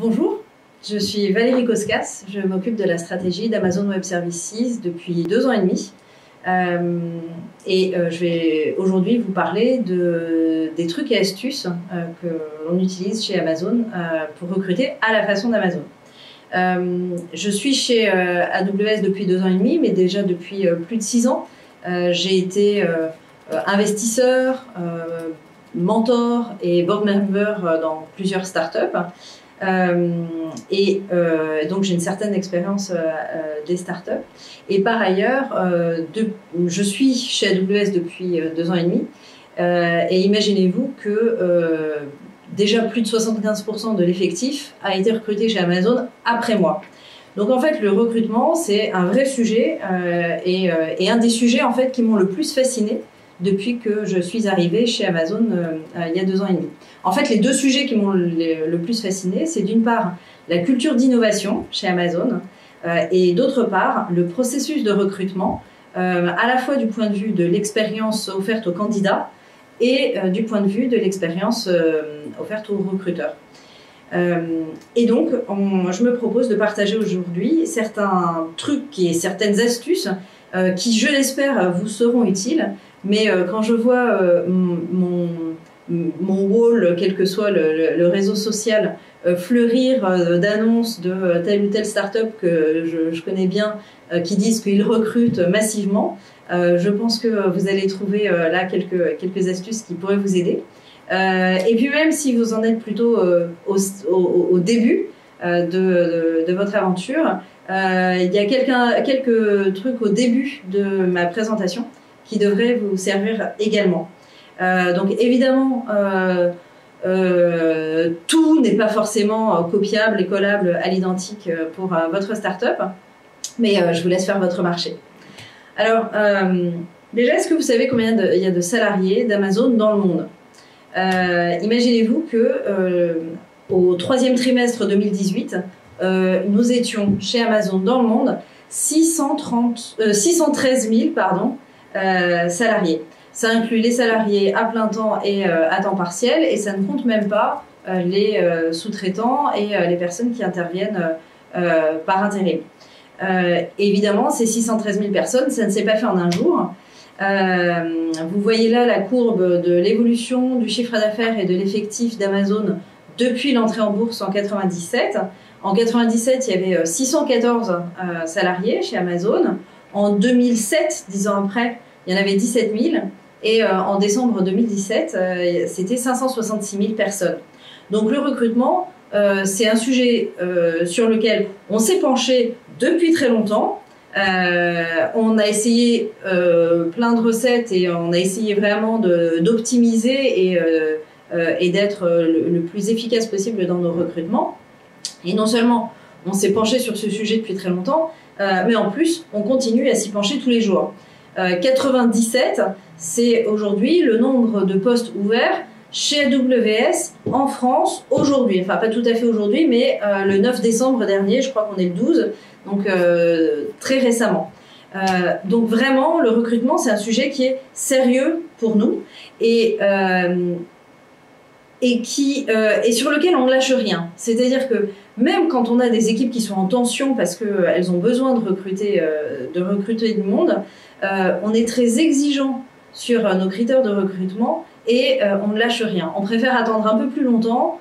Bonjour, je suis Valérie Koskas, je m'occupe de la stratégie d'Amazon Web Services depuis 2 ans et demi. Je vais aujourd'hui vous parler des trucs et astuces que l'on utilise chez Amazon pour recruter à la façon d'Amazon. Je suis chez AWS depuis 2 ans et demi, mais déjà depuis plus de 6 ans. J'ai été investisseur, mentor et board member dans plusieurs startups. Donc j'ai une certaine expérience des startups. Et par ailleurs, je suis chez AWS depuis 2 ans et demi. Et imaginez-vous que déjà plus de 75% de l'effectif a été recruté chez Amazon après moi. Donc en fait, le recrutement, c'est un vrai sujet et un des sujets en fait qui m'ont le plus fasciné depuis que je suis arrivée chez Amazon il y a 2 ans et demi. En fait, les 2 sujets qui m'ont le plus fasciné, c'est d'une part la culture d'innovation chez Amazon et d'autre part le processus de recrutement, à la fois du point de vue de l'expérience offerte aux candidats et du point de vue de l'expérience offerte aux recruteurs. Et donc, je me propose de partager aujourd'hui certains trucs et certaines astuces qui, je l'espère, vous seront utiles. Mais quand je vois mon wall, quel que soit le réseau social, fleurir d'annonces de telle ou telle start-up que je connais bien, qui disent qu'ils recrutent massivement, je pense que vous allez trouver là quelques astuces qui pourraient vous aider. Et puis même si vous en êtes plutôt au début de votre aventure, il y a quelques trucs au début de ma présentation qui devraient vous servir également. Donc évidemment, tout n'est pas forcément copiable et collable à l'identique pour votre start-up, mais je vous laisse faire votre marché. Alors, déjà, est-ce que vous savez combien il y a de salariés d'Amazon dans le monde? Imaginez-vous que au 3e trimestre 2018, nous étions chez Amazon dans le monde 613 000 salariés. Ça inclut les salariés à plein temps et à temps partiel, et ça ne compte même pas les sous-traitants et les personnes qui interviennent par intérim. Évidemment, ces 613 000 personnes, ça ne s'est pas fait en un jour. Vous voyez là la courbe de l'évolution du chiffre d'affaires et de l'effectif d'Amazon depuis l'entrée en bourse en 97. En 97, il y avait 614 salariés chez Amazon. En 2007, 10 ans après, il y en avait 17 000. Et en décembre 2017, c'était 566 000 personnes. Donc le recrutement, c'est un sujet sur lequel on s'est penché depuis très longtemps. On a essayé plein de recettes et on a essayé vraiment d'optimiser et d'être le plus efficace possible dans nos recrutements. Et non seulement on s'est penché sur ce sujet depuis très longtemps, mais en plus on continue à s'y pencher tous les jours. 97, c'est aujourd'hui le nombre de postes ouverts chez AWS en France aujourd'hui. Enfin, pas tout à fait aujourd'hui, mais le 9 décembre dernier, je crois qu'on est le 12, donc très récemment. Donc vraiment, le recrutement, c'est un sujet qui est sérieux pour nous et sur lequel on ne lâche rien. C'est-à-dire que même quand on a des équipes qui sont en tension parce qu'elles ont besoin de recruter du monde, on est très exigeant sur nos critères de recrutement et on ne lâche rien. On préfère attendre un peu plus longtemps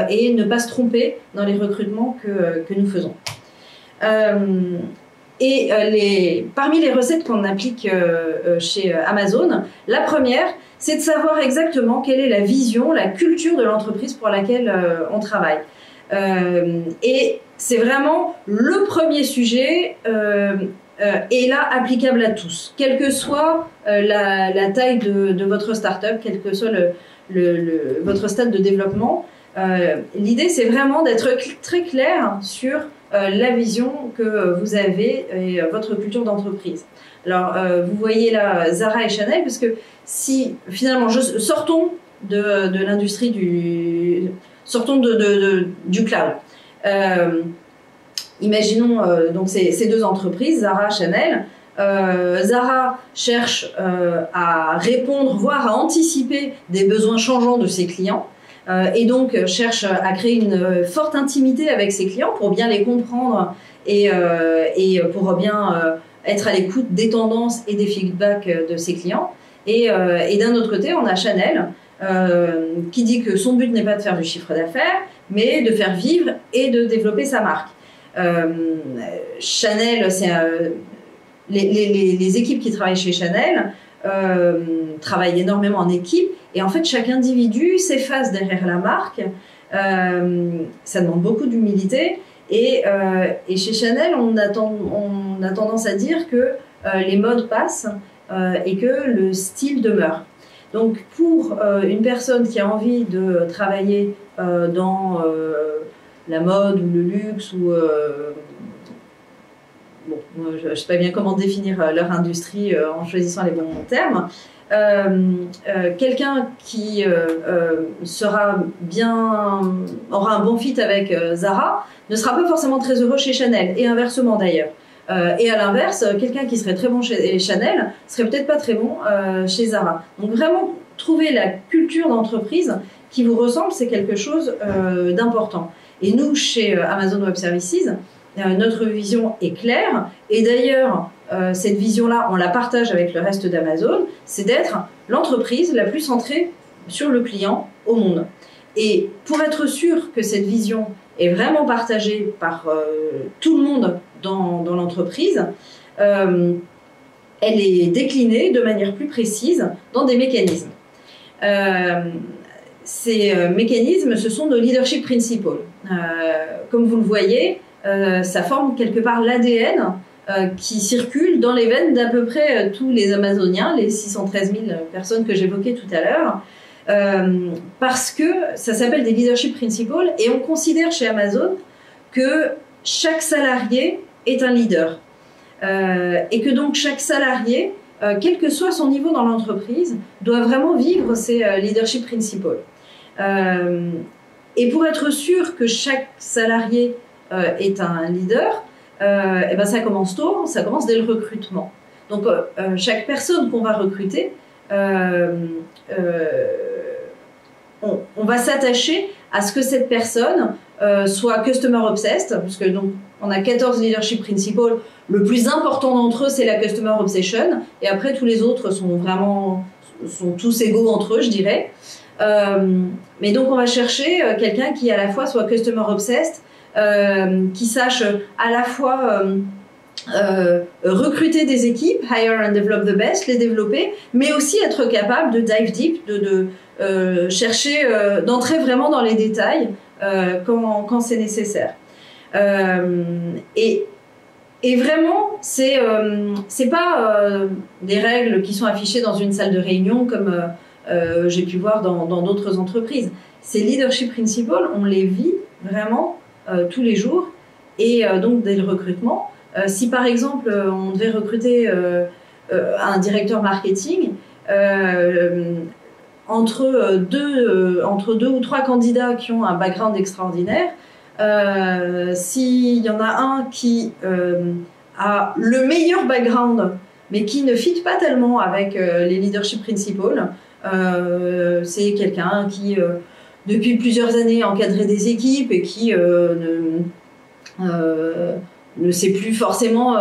et ne pas se tromper dans les recrutements que nous faisons. Parmi les recettes qu'on applique chez Amazon, la première, c'est de savoir exactement quelle est la vision, la culture de l'entreprise pour laquelle on travaille. Et c'est vraiment le premier sujet et là applicable à tous, quelle que soit la taille de votre start-up, quel que soit votre stade de développement. L'idée, c'est vraiment d'être très clair sur la vision que vous avez et votre culture d'entreprise. Alors, vous voyez là Zara et Chanel, parce que si finalement, sortons de l'industrie du cloud. Imaginons donc ces 2 entreprises, Zara, Chanel. Zara cherche à répondre, voire à anticiper des besoins changeants de ses clients. et donc cherche à créer une forte intimité avec ses clients pour bien les comprendre et pour bien être à l'écoute des tendances et des feedbacks de ses clients. Et d'un autre côté, on a Chanel qui dit que son but n'est pas de faire du chiffre d'affaires, mais de faire vivre et de développer sa marque. Chanel, c'est les équipes qui travaillent chez Chanel travaillent énormément en équipe, et en fait chaque individu s'efface derrière la marque. Ça demande beaucoup d'humilité, et chez Chanel on a tendance à dire que les modes passent et que le style demeure. Donc pour une personne qui a envie de travailler dans la mode ou le luxe ou je ne sais pas bien comment définir leur industrie en choisissant les bons termes. Quelqu'un qui aura un bon fit avec Zara ne sera pas forcément très heureux chez Chanel, et inversement d'ailleurs. Et à l'inverse, quelqu'un qui serait très bon chez Chanel serait peut-être pas très bon chez Zara. Donc vraiment, trouver la culture d'entreprise qui vous ressemble, c'est quelque chose d'important. Et nous, chez Amazon Web Services, notre vision est claire, et d'ailleurs cette vision-là, on la partage avec le reste d'Amazon, c'est d'être l'entreprise la plus centrée sur le client au monde. Et pour être sûr que cette vision est vraiment partagée par tout le monde dans l'entreprise, elle est déclinée de manière plus précise dans des mécanismes. Ces mécanismes, ce sont nos leadership principles. Comme vous le voyez, ça forme quelque part l'ADN qui circule dans les veines d'à peu près tous les Amazoniens, les 613 000 personnes que j'évoquais tout à l'heure, parce que ça s'appelle des leadership principles, et on considère chez Amazon que chaque salarié est un leader, et que donc chaque salarié, quel que soit son niveau dans l'entreprise, doit vraiment vivre ces leadership principles. Et pour être sûr que chaque salarié est un leader, et ben ça commence tôt, ça commence dès le recrutement. Donc chaque personne qu'on va recruter, on va s'attacher à ce que cette personne soit customer obsessed, puisque donc on a 14 leadership principles. Le plus important d'entre eux, c'est la customer obsession, et après tous les autres sont tous égaux entre eux, je dirais. Mais donc on va chercher quelqu'un qui à la fois soit customer obsessed, qui sache à la fois recruter des équipes, hire and develop the best, les développer, mais aussi être capable de dive deep, de chercher, d'entrer vraiment dans les détails quand c'est nécessaire. Et vraiment, c'est pas des règles qui sont affichées dans une salle de réunion comme j'ai pu voir dans d'autres entreprises. Ces leadership principles, on les vit vraiment tous les jours, et donc dès le recrutement. Si par exemple on devait recruter un directeur marketing, entre deux ou trois candidats qui ont un background extraordinaire, s'il y en a un qui a le meilleur background mais qui ne fit pas tellement avec les leadership principles, c'est quelqu'un qui depuis plusieurs années encadrait des équipes et qui ne sait plus forcément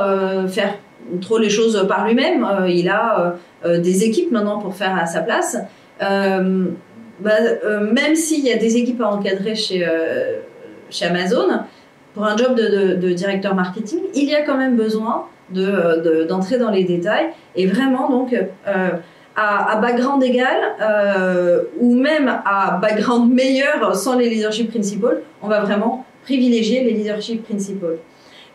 faire trop les choses par lui-même. Il a des équipes maintenant pour faire à sa place. Même s'il y a des équipes à encadrer chez Amazon, pour un job de directeur marketing, il y a quand même besoin d'entrer dans les détails, et vraiment donc à background égal ou même à background meilleur sans les leadership principles, on va vraiment privilégier les leadership principles.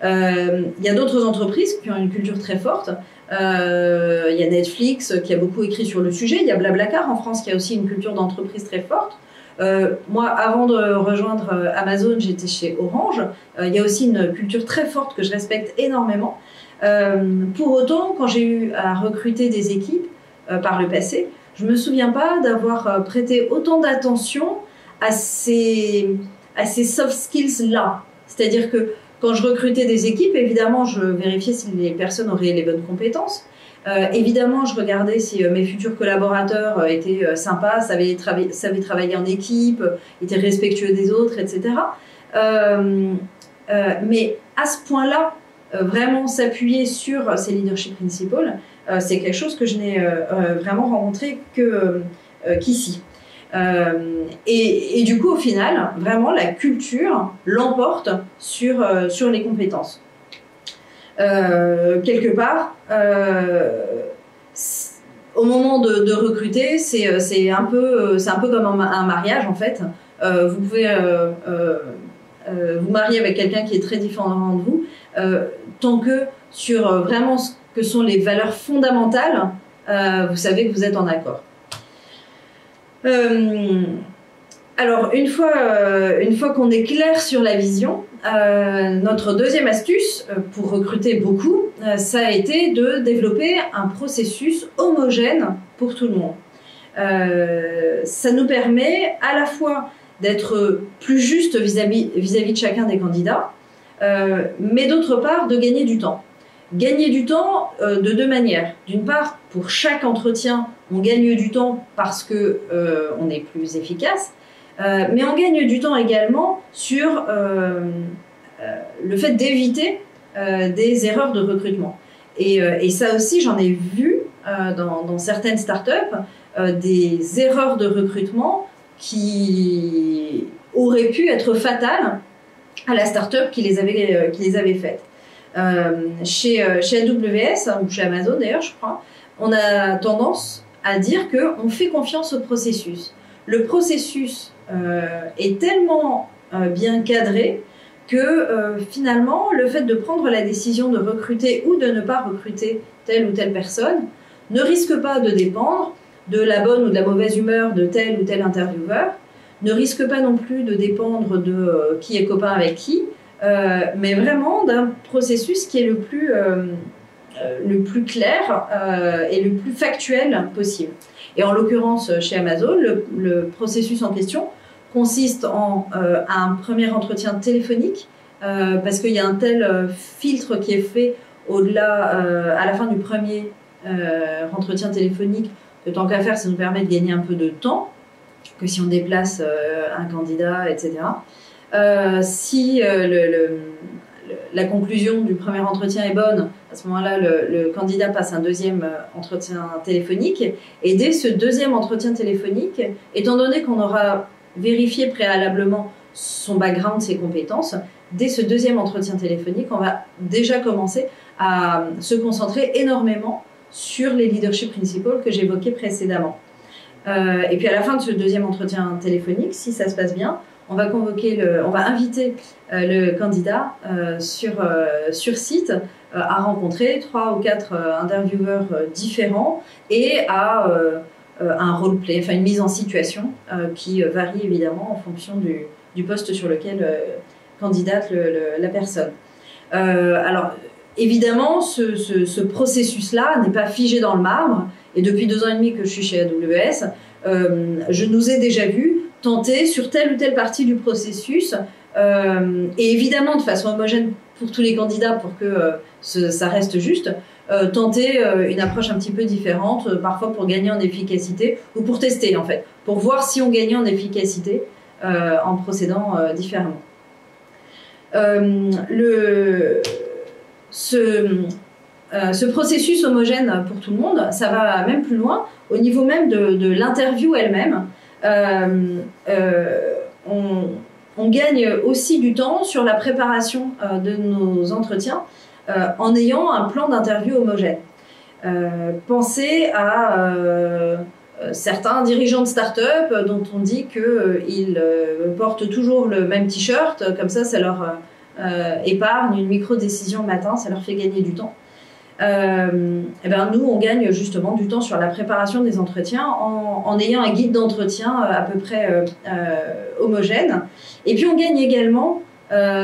Il y a d'autres entreprises qui ont une culture très forte. Il y a Netflix qui a beaucoup écrit sur le sujet. Il y a Blablacar en France qui a aussi une culture d'entreprise très forte. Moi, avant de rejoindre Amazon, j'étais chez Orange. Il y a aussi une culture très forte que je respecte énormément. Pour autant, quand j'ai eu à recruter des équipes par le passé, je ne me souviens pas d'avoir prêté autant d'attention à ces soft skills-là. C'est-à-dire que quand je recrutais des équipes, évidemment, je vérifiais si les personnes auraient les bonnes compétences. Évidemment, je regardais si mes futurs collaborateurs étaient sympas, savaient travailler en équipe, étaient respectueux des autres, etc. Mais à ce point-là, vraiment s'appuyer sur ces leadership principles, c'est quelque chose que je n'ai vraiment rencontré qu'ici. Et du coup, au final, vraiment, la culture l'emporte sur les compétences. Quelque part, au moment de recruter, c'est un peu comme un mariage en fait. Vous pouvez vous marier avec quelqu'un qui est très différent de vous, tant que sur vraiment ce que sont les valeurs fondamentales, vous savez que vous êtes en accord. Alors, une fois qu'on est clair sur la vision, notre deuxième astuce pour recruter beaucoup, ça a été de développer un processus homogène pour tout le monde. Ça nous permet à la fois d'être plus juste vis-à-vis de chacun des candidats, mais d'autre part de gagner du temps. Gagner du temps de deux manières. D'une part, pour chaque entretien, on gagne du temps parce que on est plus efficace, mais on gagne du temps également sur le fait d'éviter des erreurs de recrutement. Et ça aussi, j'en ai vu dans certaines startups des erreurs de recrutement qui auraient pu être fatales à la startup qui les avait faites. Chez AWS, ou chez Amazon d'ailleurs, je crois, on a tendance à dire qu'on fait confiance au processus. Le processus est tellement bien cadré que finalement, le fait de prendre la décision de recruter ou de ne pas recruter telle ou telle personne ne risque pas de dépendre de la bonne ou de la mauvaise humeur de tel ou tel intervieweur, ne risque pas non plus de dépendre de qui est copain avec qui, mais vraiment d'un processus qui est le plus clair et le plus factuel possible. Et en l'occurrence, chez Amazon, le processus en question consiste en un premier entretien téléphonique, parce qu'il y a un tel filtre qui est fait au-delà, à la fin du premier entretien téléphonique, que tant qu'à faire, ça nous permet de gagner un peu de temps, que si on déplace un candidat, etc. Si la conclusion du premier entretien est bonne, à ce moment-là, le candidat passe un deuxième entretien téléphonique. Et dès ce deuxième entretien téléphonique, étant donné qu'on aura vérifié préalablement son background, ses compétences, dès ce deuxième entretien téléphonique, on va déjà commencer à se concentrer énormément sur les leadership principles que j'évoquais précédemment. Et puis à la fin de ce deuxième entretien téléphonique, si ça se passe bien, on va inviter le candidat sur site à rencontrer 3 ou 4 intervieweurs différents et à un roleplay, enfin une mise en situation qui varie évidemment en fonction du poste sur lequel candidate la personne. Alors évidemment, ce processus-là n'est pas figé dans le marbre, et depuis 2 ans et demi que je suis chez AWS, je nous ai déjà vus tenter sur telle ou telle partie du processus, et évidemment de façon homogène pour tous les candidats pour que ça reste juste, tenter une approche un petit peu différente, parfois pour gagner en efficacité, ou pour tester en fait, pour voir si on gagnait en efficacité en procédant différemment. Ce processus homogène pour tout le monde, ça va même plus loin, au niveau même de l'interview elle-même. On gagne aussi du temps sur la préparation de nos entretiens en ayant un plan d'interview homogène. Pensez à certains dirigeants de start-up dont on dit qu'ils portent toujours le même t-shirt, comme ça leur épargne une micro-décision le matin, ça leur fait gagner du temps. Et ben nous, on gagne justement du temps sur la préparation des entretiens en ayant un guide d'entretien à peu près homogène. Et puis on gagne également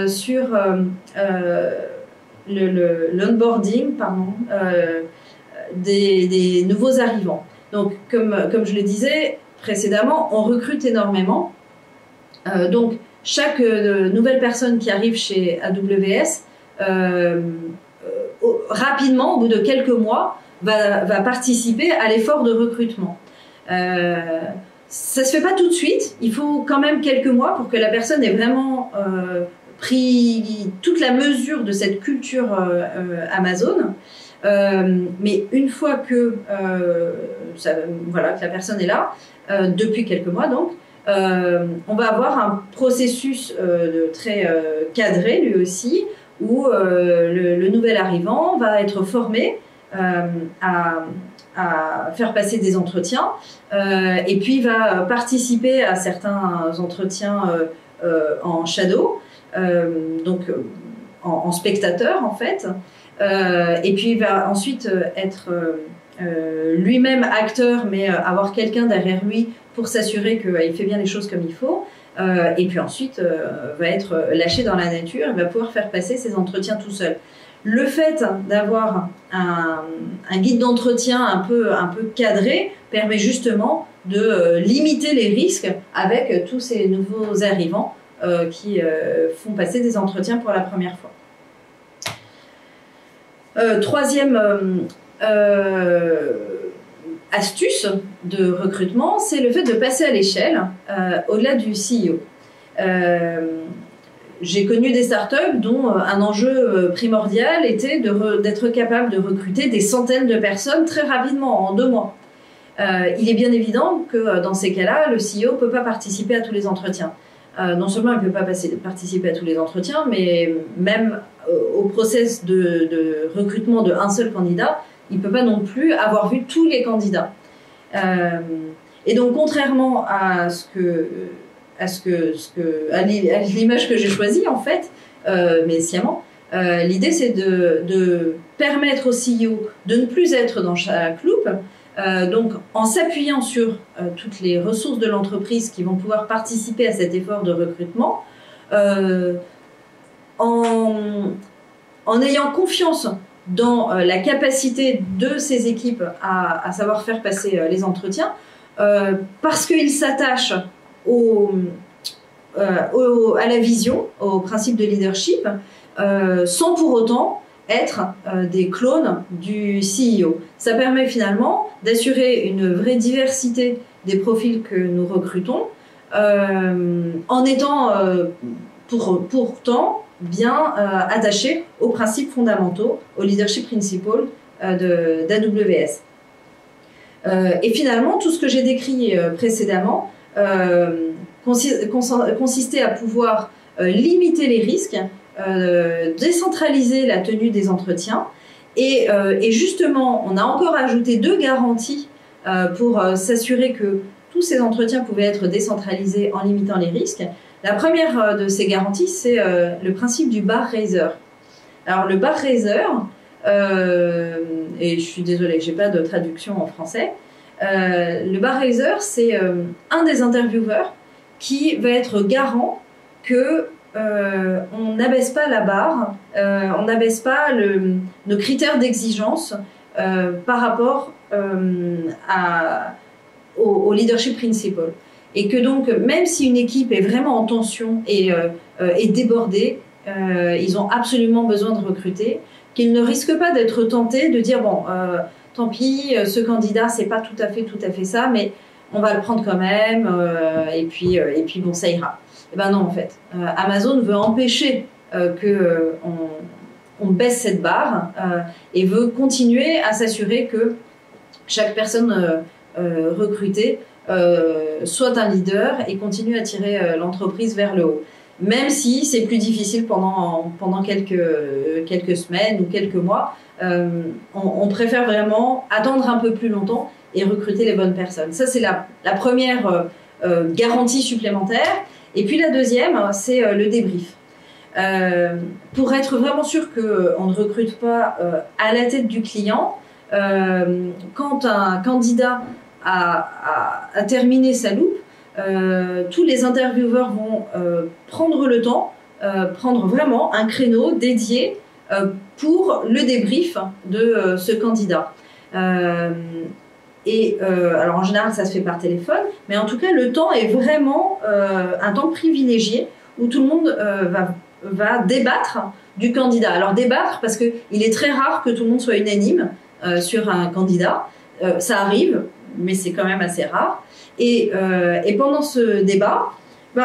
sur l'onboarding des nouveaux arrivants. Donc comme je le disais précédemment, on recrute énormément. Donc chaque nouvelle personne qui arrive chez AWS rapidement, au bout de quelques mois, va participer à l'effort de recrutement. Ça se fait pas tout de suite, il faut quand même quelques mois pour que la personne ait vraiment pris toute la mesure de cette culture Amazon. Mais une fois que, voilà, que la personne est là, depuis quelques mois donc, on va avoir un processus très cadré lui aussi, où le nouvel arrivant va être formé à faire passer des entretiens et puis va participer à certains entretiens en shadow, donc en spectateur en fait, et puis il va ensuite être lui-même acteur, mais avoir quelqu'un derrière lui pour s'assurer qu'il fait bien les choses comme il faut. Et puis ensuite va être lâché dans la nature et va pouvoir faire passer ses entretiens tout seul. Le fait d'avoir un guide d'entretien un peu cadré permet justement de limiter les risques avec tous ces nouveaux arrivants qui font passer des entretiens pour la première fois. Troisième astuce de recrutement, c'est le fait de passer à l'échelle au-delà du CEO. J'ai connu des startups dont un enjeu primordial était d'être capable de recruter des centaines de personnes très rapidement, en 2 mois. Il est bien évident que dans ces cas-là, le CEO ne peut pas participer à tous les entretiens. Non seulement il ne peut pas participer à tous les entretiens, mais même au process de recrutement d'un seul candidat, il ne peut pas non plus avoir vu tous les candidats. Et donc, contrairement à l'image que j'ai choisie, en fait, mais sciemment, l'idée c'est de permettre au CEO de ne plus être dans chaque loupe, donc en s'appuyant sur toutes les ressources de l'entreprise qui vont pouvoir participer à cet effort de recrutement, en ayant confiance dans la capacité de ces équipes à savoir faire passer les entretiens, parce qu'ils s'attachent à la vision, au principe de leadership, sans pour autant être des clones du CEO. Ça permet finalement d'assurer une vraie diversité des profils que nous recrutons, en étant pourtant bien attachés aux principes fondamentaux, au leadership principle d'AWS. Et finalement, tout ce que j'ai décrit précédemment consistait à pouvoir limiter les risques, décentraliser la tenue des entretiens et justement, on a encore ajouté 2 garanties pour s'assurer que tous ces entretiens pouvaient être décentralisés en limitant les risques. La première de ces garanties, c'est le principe du bar raiser. Alors le bar raiser, et je suis désolée, j'ai pas de traduction en français. Le bar raiser, c'est un des intervieweurs qui va être garant que on n'abaisse pas la barre, on n'abaisse pas nos critères d'exigence par rapport au leadership principle. Et que donc, même si une équipe est vraiment en tension et débordée, ils ont absolument besoin de recruter, qu'ils ne risquent pas d'être tentés de dire bon, tant pis, ce candidat c'est pas tout à fait ça, mais on va le prendre quand même, et puis bon, ça ira. Et ben non, en fait, Amazon veut empêcher on baisse cette barre et veut continuer à s'assurer que chaque personne recrutée soit un leader et continue à tirer l'entreprise vers le haut. Même si c'est plus difficile pendant quelques semaines ou quelques mois, on préfère vraiment attendre un peu plus longtemps et recruter les bonnes personnes. Ça, c'est la première garantie supplémentaire. Et puis la deuxième, c'est le débrief. Pour être vraiment sûr qu'on ne recrute pas à la tête du client, quand un candidat a terminé sa loupe, tous les intervieweurs vont prendre le temps, prendre vraiment un créneau dédié pour le débrief de ce candidat. Alors en général ça se fait par téléphone, mais en tout cas le temps est vraiment un temps privilégié où tout le monde va va débattre du candidat. Alors débattre parce qu'il est très rare que tout le monde soit unanime sur un candidat. Ça arrive, mais c'est quand même assez rare. Et pendant ce débat, on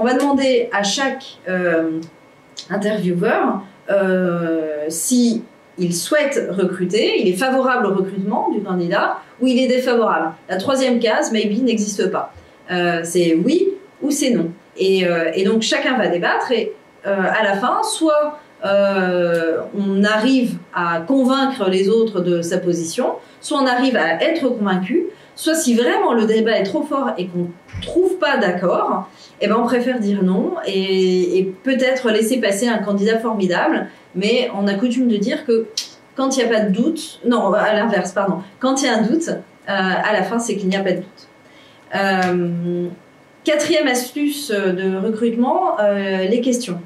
va demander à chaque intervieweur si il souhaite recruter, il est favorable au recrutement du candidat ou il est défavorable. La troisième case, maybe, n'existe pas. C'est oui ou c'est non. Et donc chacun va débattre et à la fin, soit on arrive à convaincre les autres de sa position, soit on arrive à être convaincu, soit si vraiment le débat est trop fort et qu'on ne trouve pas d'accord, eh ben on préfère dire non et peut-être laisser passer un candidat formidable, mais on a coutume de dire que quand il n'y a pas de doute, non, à l'inverse, pardon, quand il y a un doute, à la fin, c'est qu'il n'y a pas de doute. Quatrième astuce de recrutement, les questions.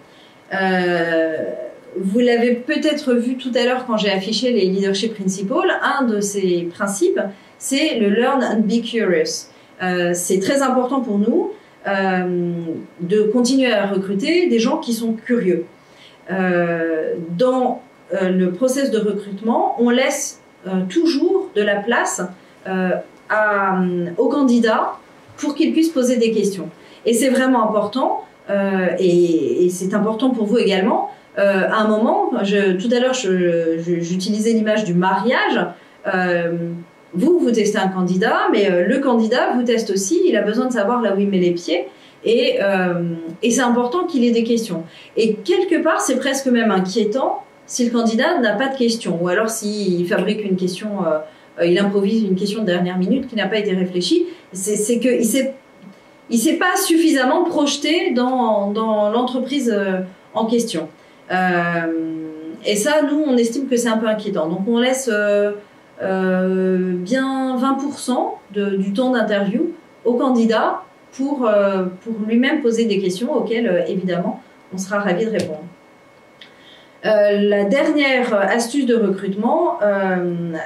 Vous l'avez peut-être vu tout à l'heure quand j'ai affiché les leadership principles. Un de ces principes, c'est le learn and be curious. C'est très important pour nous de continuer à recruter des gens qui sont curieux. Dans le process de recrutement, on laisse toujours de la place aux candidats pour qu'ils puissent poser des questions. Et c'est vraiment important, et c'est important pour vous également. À un moment, tout à l'heure, j'utilisais l'image du mariage. Vous testez un candidat, mais le candidat vous teste aussi. Il a besoin de savoir là où il met les pieds. Et c'est important qu'il ait des questions. Et quelque part, c'est presque même inquiétant si le candidat n'a pas de questions. Ou alors s'il fabrique une question, il improvise une question de dernière minute qui n'a pas été réfléchie. C'est qu'il ne s'est pas suffisamment projeté dans l'entreprise en question. Et ça, nous, on estime que c'est un peu inquiétant. Donc, on laisse bien 20% du temps d'interview au candidat pour lui-même poser des questions auxquelles, évidemment, on sera ravis de répondre. La dernière astuce de recrutement,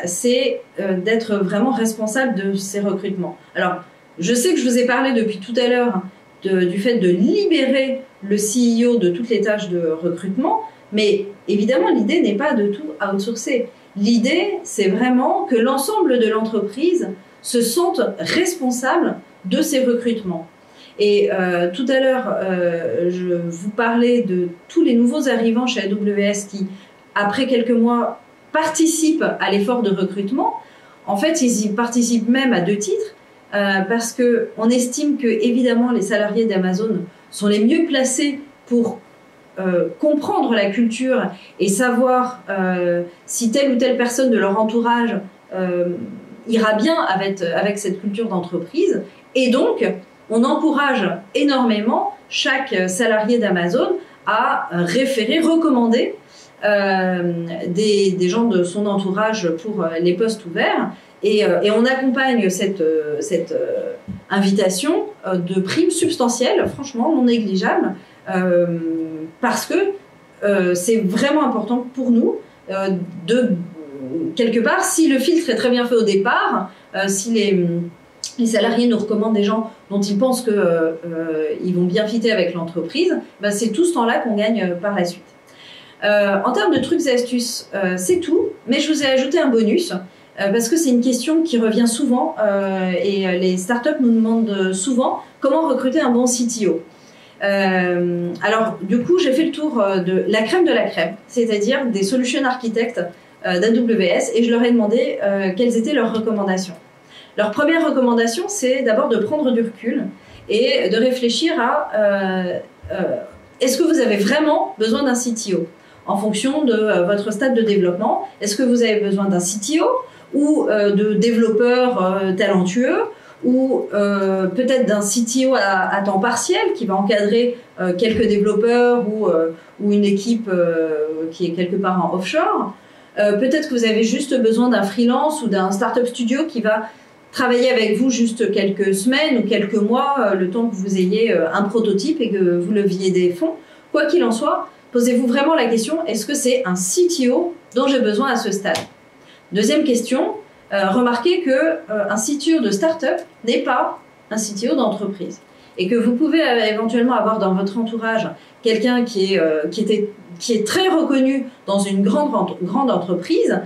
c'est d'être vraiment responsable de ces recrutements. Alors, je sais que je vous ai parlé depuis tout à l'heure du fait de libérer le CEO de toutes les tâches de recrutement, mais évidemment, l'idée n'est pas de tout outsourcer. L'idée, c'est vraiment que l'ensemble de l'entreprise se sente responsable de ces recrutements. Et tout à l'heure, je vous parlais de tous les nouveaux arrivants chez AWS qui, après quelques mois, participent à l'effort de recrutement. En fait, ils y participent même à 2 titres, parce qu'on estime que, évidemment, les salariés d'Amazon sont les mieux placés pour comprendre la culture et savoir si telle ou telle personne de leur entourage ira bien avec cette culture d'entreprise. Et donc, on encourage énormément chaque salarié d'Amazon à référer, recommander des gens de son entourage pour les postes ouverts. Et on accompagne cette invitation de primes substantielles, franchement non négligeables, parce que c'est vraiment important pour nous de, quelque part, si le filtre est très bien fait au départ, si les salariés nous recommandent des gens dont ils pensent qu'ils vont bien fitter avec l'entreprise, ben c'est tout ce temps-là qu'on gagne par la suite. En termes de trucs et astuces, c'est tout, mais je vous ai ajouté un bonus, parce que c'est une question qui revient souvent, et les startups nous demandent souvent comment recruter un bon CTO. Alors, du coup, j'ai fait le tour de la crème, c'est-à-dire des solution architectes d'AWS, et je leur ai demandé quelles étaient leurs recommandations. Leur première recommandation, c'est d'abord de prendre du recul et de réfléchir à est-ce que vous avez vraiment besoin d'un CTO en fonction de votre stade de développement? Est-ce que vous avez besoin d'un CTO ou de développeurs talentueux ou peut-être d'un CTO à temps partiel qui va encadrer quelques développeurs ou une équipe qui est quelque part en offshore? Peut-être que vous avez juste besoin d'un freelance ou d'un startup studio qui va travailler avec vous juste quelques semaines ou quelques mois, le temps que vous ayez un prototype et que vous leviez des fonds. Quoi qu'il en soit, posez-vous vraiment la question, est-ce que c'est un CTO dont j'ai besoin à ce stade? Deuxième question, remarquez qu'un CTO de start-up n'est pas un CTO d'entreprise. et que vous pouvez éventuellement avoir dans votre entourage quelqu'un qui est très reconnu dans une grande entreprise,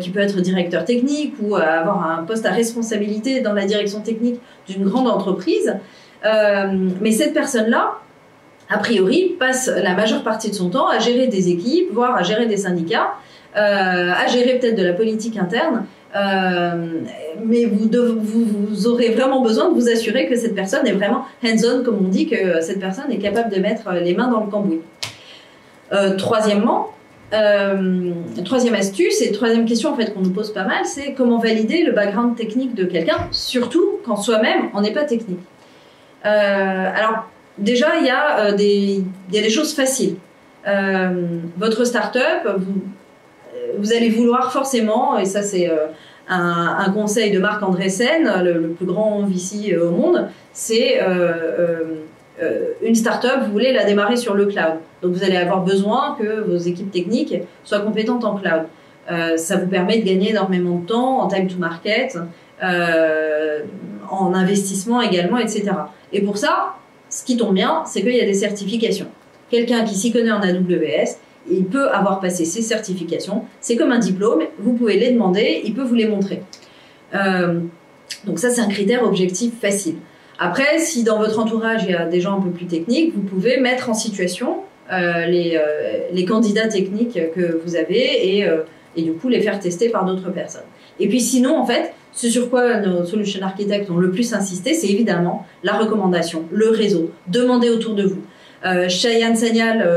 qui peut être directeur technique ou avoir un poste à responsabilité dans la direction technique d'une grande entreprise, mais cette personne-là, a priori, passe la majeure partie de son temps à gérer des équipes, voire à gérer des syndicats, à gérer peut-être de la politique interne, mais vous aurez vraiment besoin de vous assurer que cette personne est vraiment hands-on, comme on dit, que cette personne est capable de mettre les mains dans le cambouis. Troisième astuce et troisième question en fait qu'on nous pose pas mal, c'est comment valider le background technique de quelqu'un, surtout quand soi-même on n'est pas technique. Alors déjà il y a des choses faciles. Votre start-up, vous allez vouloir forcément, et ça c'est un conseil de Marc Andreessen, le plus grand VC au monde, c'est une start-up, vous voulez la démarrer sur le cloud. Donc vous allez avoir besoin que vos équipes techniques soient compétentes en cloud. Ça vous permet de gagner énormément de temps en time to market, en investissement également, etc. Et pour ça, ce qui tombe bien, c'est qu'il y a des certifications. Quelqu'un qui s'y connaît en AWS, il peut avoir passé ces certifications. C'est comme un diplôme, vous pouvez les demander, il peut vous les montrer. Donc ça, c'est un critère objectif facile. Après, si dans votre entourage, il y a des gens un peu plus techniques, vous pouvez mettre en situation les candidats techniques que vous avez et du coup les faire tester par d'autres personnes. Et puis sinon, en fait, ce sur quoi nos solution architects ont le plus insisté, c'est évidemment la recommandation, le réseau. Demandez autour de vous. Shayan Sanyal,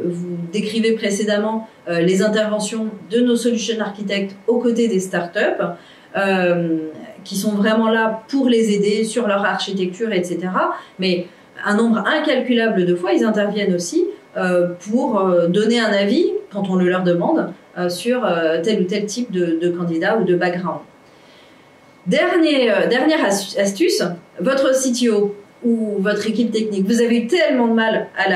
vous décrivez précédemment les interventions de nos solution architects aux côtés des startups, qui sont vraiment là pour les aider sur leur architecture, etc. Mais un nombre incalculable de fois, ils interviennent aussi pour donner un avis, quand on le leur demande, sur tel ou tel type de candidat ou de background. Dernière astuce, votre CTO ou votre équipe technique, vous avez eu tellement de mal à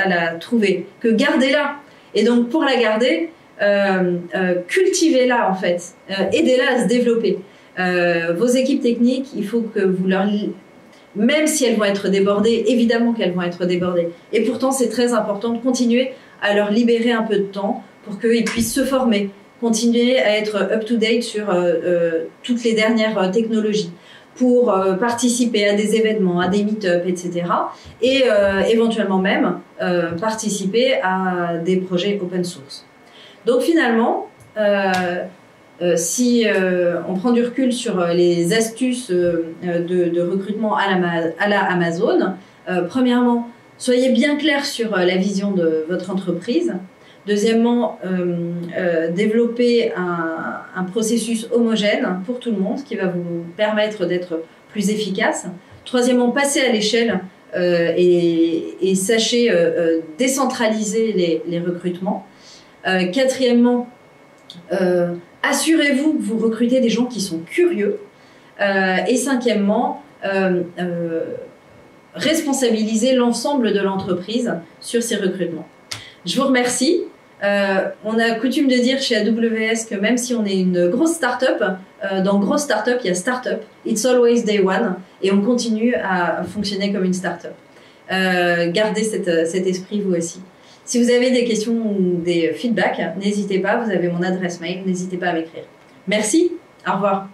la trouver que gardez-la. Et donc pour la garder, cultivez-la en fait, aidez-la à se développer. Vos équipes techniques, il faut que vous leur... Même si elles vont être débordées, évidemment qu'elles vont être débordées. Et pourtant, c'est très important de continuer à leur libérer un peu de temps pour qu'ils puissent se former, continuer à être up-to-date sur toutes les dernières technologies, pour participer à des événements, à des meet-up, etc. Et éventuellement même participer à des projets open source. Donc finalement, si on prend du recul sur les astuces de recrutement à la Amazon, premièrement, soyez bien clair sur la vision de votre entreprise. Deuxièmement, développer un processus homogène pour tout le monde qui va vous permettre d'être plus efficace. Troisièmement, passez à l'échelle et sachez décentraliser les recrutements. Quatrièmement, assurez-vous que vous recrutez des gens qui sont curieux. Et cinquièmement, responsabilisez l'ensemble de l'entreprise sur ces recrutements. Je vous remercie. On a coutume de dire chez AWS que même si on est une grosse start-up, dans grosse start-up, il y a start-up. It's always day one. Et on continue à fonctionner comme une start-up. Gardez cet esprit vous aussi. Si vous avez des questions ou des feedbacks, n'hésitez pas. Vous avez mon adresse mail. N'hésitez pas à m'écrire. Merci. Au revoir.